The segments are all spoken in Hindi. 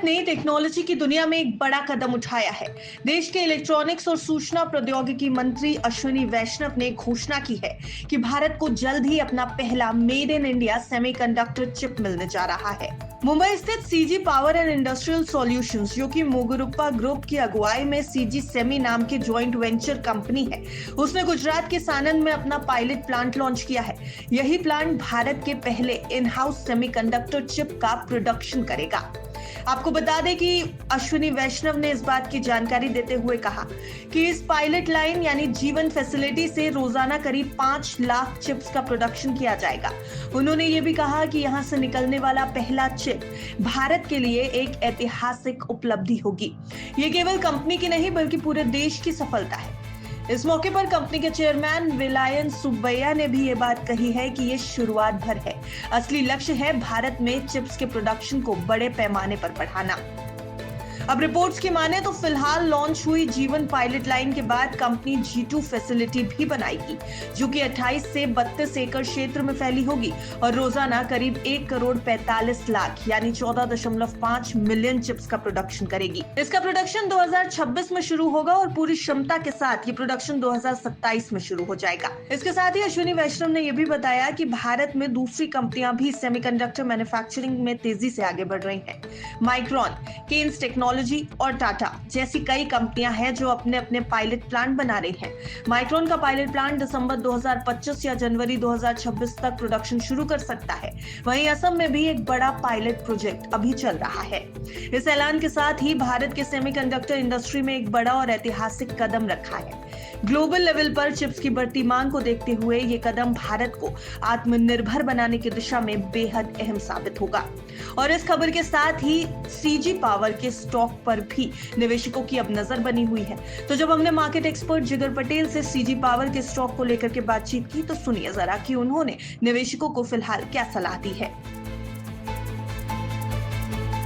ने टेक्नोलॉजी की दुनिया में एक बड़ा कदम उठाया है। देश के इलेक्ट्रॉनिक्स और सूचना प्रौद्योगिकी मंत्री अश्विनी वैष्णव ने घोषणा की है कि भारत को जल्द ही अपना पहला made in India semiconductor chip मिलने जा रहा है। मुंबई स्थित CG power and industrial solutions, जो कि मुगुरुप्पा ग्रुप की अगुवाई में सीजी सेमी नाम की ज्वाइंट वेंचर कंपनी है, उसने गुजरात के सानंद में अपना पायलट प्लांट लॉन्च किया है। यही प्लांट भारत के पहले इन हाउस सेमीकंडक्टर चिप का प्रोडक्शन करेगा। आपको बता दें कि अश्विनी वैष्णव ने इस बात की जानकारी देते हुए कहा कि इस पायलट लाइन यानी जीवन फैसिलिटी से रोजाना करीब 5 लाख चिप्स का प्रोडक्शन किया जाएगा। उन्होंने ये भी कहा कि यहां से निकलने वाला पहला चिप भारत के लिए एक ऐतिहासिक उपलब्धि होगी। ये केवल कंपनी की नहीं बल्कि पूरे देश की सफलता है। इस मौके पर कंपनी के चेयरमैन विलायन सुब्बैया ने भी ये बात कही है कि ये शुरुआत भर है। असली लक्ष्य है भारत में चिप्स के प्रोडक्शन को बड़े पैमाने पर बढ़ाना। अब रिपोर्ट्स की माने तो फिलहाल लॉन्च हुई जीवन पायलट लाइन के बाद कंपनी G2 फैसिलिटी भी बनाएगी, जो कि 28 से 32 एकड़ क्षेत्र में फैली होगी और रोजाना करीब 1 करोड़ 45 लाख यानी 14.5 मिलियन चिप्स का प्रोडक्शन करेगी। इसका प्रोडक्शन 2026 में शुरू होगा और पूरी क्षमता के साथ ये प्रोडक्शन 2027 में शुरू हो जाएगा। इसके साथ ही अश्विनी वैष्णव ने यह भी बताया कि भारत में दूसरी कंपनियां भी सेमीकंडक्टर मैन्युफैक्चरिंग में तेजी से आगे बढ़ रही हैं। माइक्रोन, केन्स टेक्नोलॉजी और टाटा जैसी कई कंपनियां हैं जो अपने अपने पायलट प्लांट बना रही हैं। माइक्रोन का पायलट प्लांट दिसंबर 2025 या जनवरी 2026 तक प्रोडक्शन शुरू कर सकता है। वहीं असम में भी एक बड़ा पायलट प्रोजेक्ट अभी चल रहा है। इस ऐलान के साथ ही भारत के सेमीकंडक्टर इंडस्ट्री में एक बड़ा और ऐतिहासिक कदम रखा है। ग्लोबल लेवल पर चिप्स की बढ़ती मांग को देखते हुए ये कदम भारत को आत्मनिर्भर बनाने की दिशा में बेहद अहम साबित होगा। और इस खबर के साथ ही सीजी पावर के स्टॉक पर भी निवेशकों की अब नजर बनी हुई है। तो जब हमने मार्केट एक्सपर्ट जिगर पटेल से सीजी पावर के स्टॉक को लेकर के बातचीत की, तो सुनिए जरा कि उन्होंने निवेशकों को फिलहाल क्या सलाह दी है।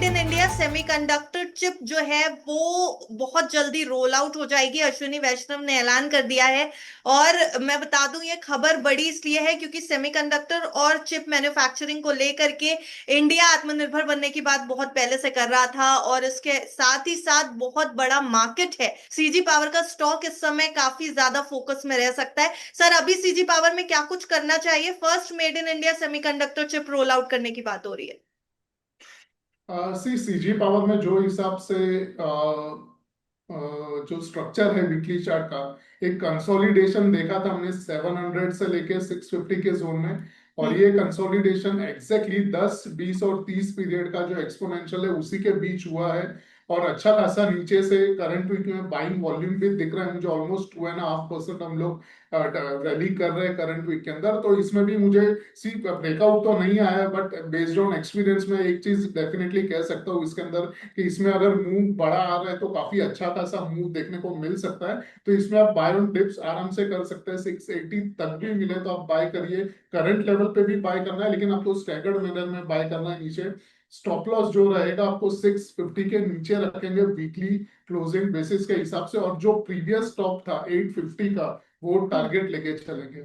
इन इंडिया सेमीकंडक्टर चिप जो है वो बहुत जल्दी रोल आउट हो जाएगी, अश्विनी वैष्णव ने ऐलान कर दिया है। और मैं बता दूं ये खबर बड़ी इसलिए है क्योंकि सेमीकंडक्टर और चिप मैन्युफैक्चरिंग को लेकर के इंडिया आत्मनिर्भर बनने की बात बहुत पहले से कर रहा था और इसके साथ ही साथ बहुत बड़ा मार्केट है। सीजी पावर का स्टॉक इस समय काफी ज्यादा फोकस में रह सकता है। सर, अभी सीजी पावर में क्या कुछ करना चाहिए? First made in India semiconductor chip roll out करने की बात हो रही है। सीजी पावर में जो हिसाब से जो स्ट्रक्चर है वीकली चार्ट का, एक कंसोलिडेशन देखा था हमने 700 से लेके 650 के जोन में। और ये कंसोलिडेशन एग्जैक्टली 10, 20 और 30 पीरियड का जो एक्सपोनेंशियल है उसी के बीच हुआ है। और अच्छा खासा नीचे से करंट वीक में बाइंग वॉल्यूम भी दिख रहा है मुझे, ऑलमोस्ट 2.5% हम लोग रैली कर रहे हैं करंट वीक के अंदर। तो इसमें भी मुझे ब्रेकआउट तो नहीं आया, बट बेस्ड ऑन एक्सपीरियंस में एक चीज डेफिनेटली कह सकता हूँ इसके अंदर कि इसमें अगर मूव बड़ा आ रहा है तो काफी अच्छा खासा मूव देखने को मिल सकता है। तो इसमें आप बाय ऑन डिप्स आराम से कर सकते हैं। 680 तक भी मिले तो आप बाय करिए। करंट लेवल पे भी बाय करना है, लेकिन आपको स्टैगर्ड मैनर में बाय करना है। नीचे स्टॉप लॉस जो रहेगा आपको 650 के नीचे रखेंगे वीकली क्लोजिंग बेसिस के हिसाब से, और जो प्रीवियस स्टॉप था 850 का वो टारगेट लेके चलेंगे।